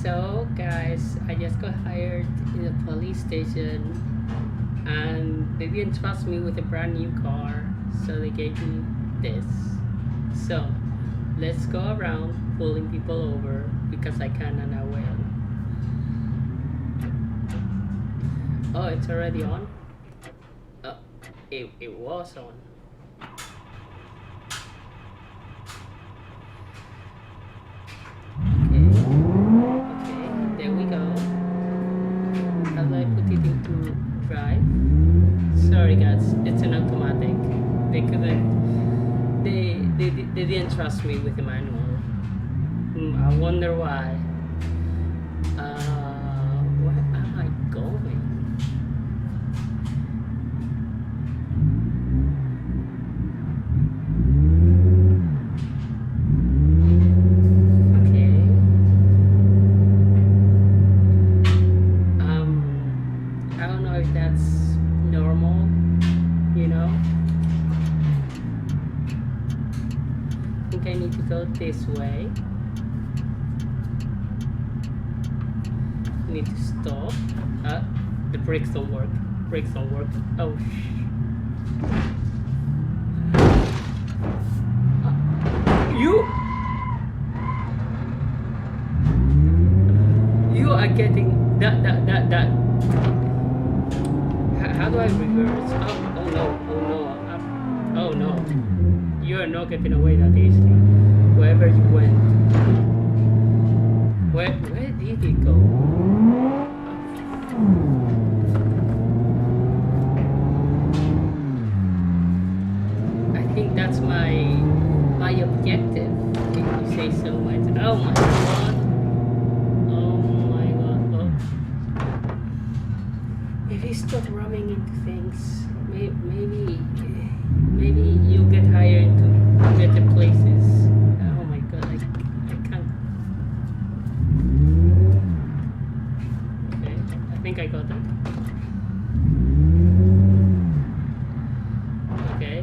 So, guys, I just got hired in a police station and they didn't trust me with a brand new car, so they gave me this. So, let's go around pulling people over because I can and I will. Oh, it's already on? Oh, it was on. Okay, there we go. How do I put it into drive? Sorry guys, it's an automatic. They couldn't, they didn't trust me with the manual. I wonder why. Where am I going? I don't know if that's normal, you know. I think I need to go this way. I need to stop. The brakes don't work. Brakes don't work. Oh you are getting that. How do I reverse? Oh no. You are not getting away that easily. Wherever you went. Where did it go? I think that's my objective. If you say so much. Oh my god. If you stop running into things, maybe you'll get hired to better places. Oh my god, I can't. Okay, I think I got that. Okay.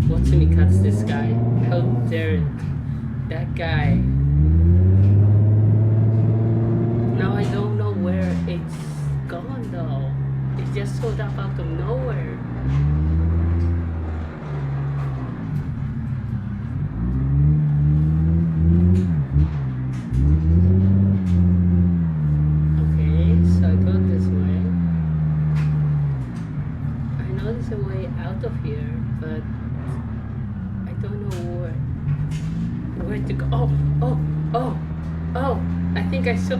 What's when he cuts this guy? How dare that guy? Now I don't know where it's gone though. It just showed up out of nowhere. Okay, so I go this way. I know there's a way out of here, but I don't know where to go. Oh! I think I saw.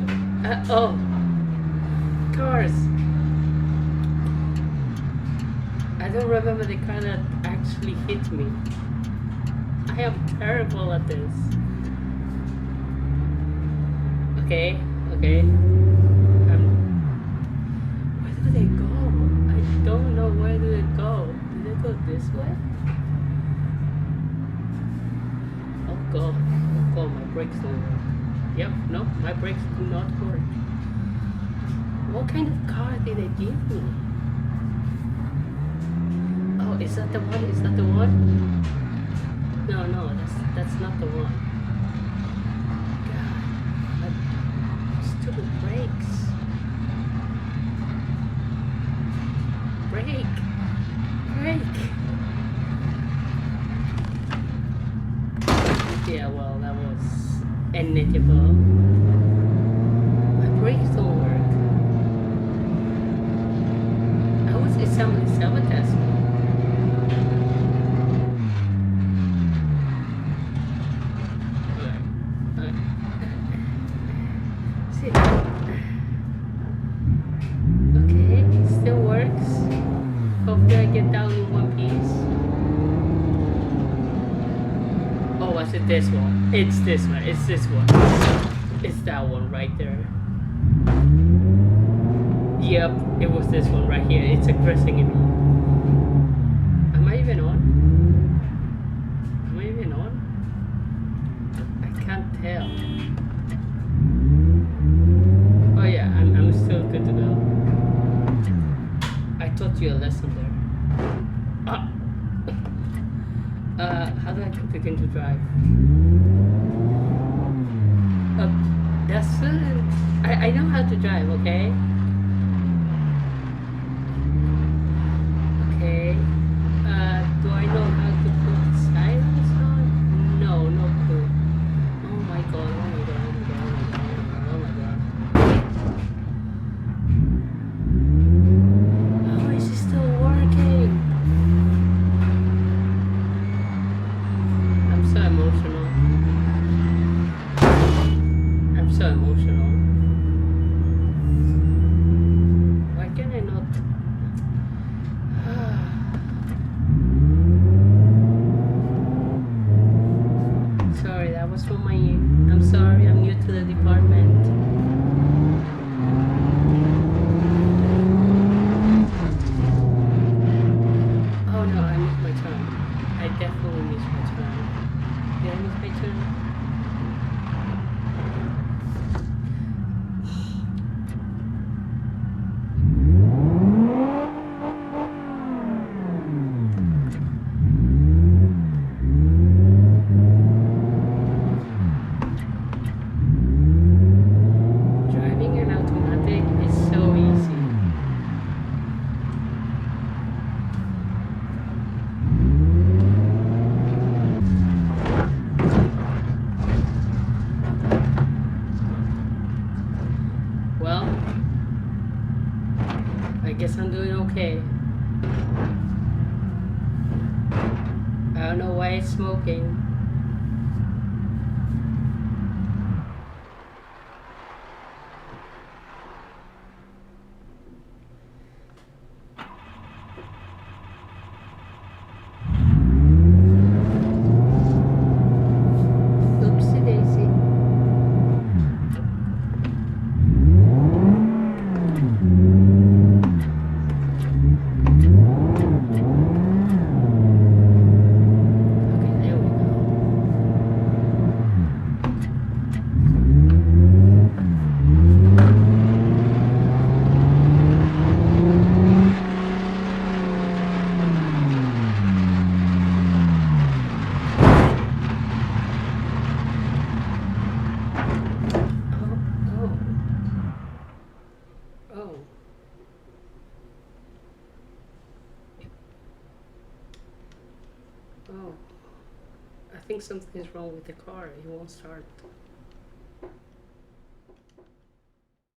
Cars. I don't remember the car that actually hit me. I am terrible at this. Okay. Where do they go? I don't know where do they go. Do they go this way? Oh god, my brakes don't work. Yep, no, my brakes do not work. What kind of car did they give me? Oh, is that the one? Is that the one? No, that's not the one. God, my stupid brakes. Brake. Yeah, well, that was inevitable. My brakes don't work. Is somebody sabotage me? See. Okay, it still works. Hopefully I get down in one piece. Oh, was it this one? It's this one. It's this one. It's that one right there. Yep, it was this one right here. It's aggressing me. Am I even on? I can't tell. Oh yeah, I'm still good to go. I taught you a lesson there. How do I put it into drive? I know how to drive, okay? Okay. Do I know how to put the sirens on? No, no clue. Oh my god, oh my god, oh my god, oh my god, oh my god. How is it still working? I'm so emotional. I'm so emotional. Why can I not? Sorry, that was from my. I'm sorry, I'm new to the department. Oh no, I missed my turn. I definitely missed my turn. Did I miss my turn? Driving an automatic is so easy. Well, I guess I'm doing okay. I don't know why it's smoking. Oopsie daisy. Okay, there we go. Oh, oh, oh. Oh, I think something's wrong with the car. It won't start.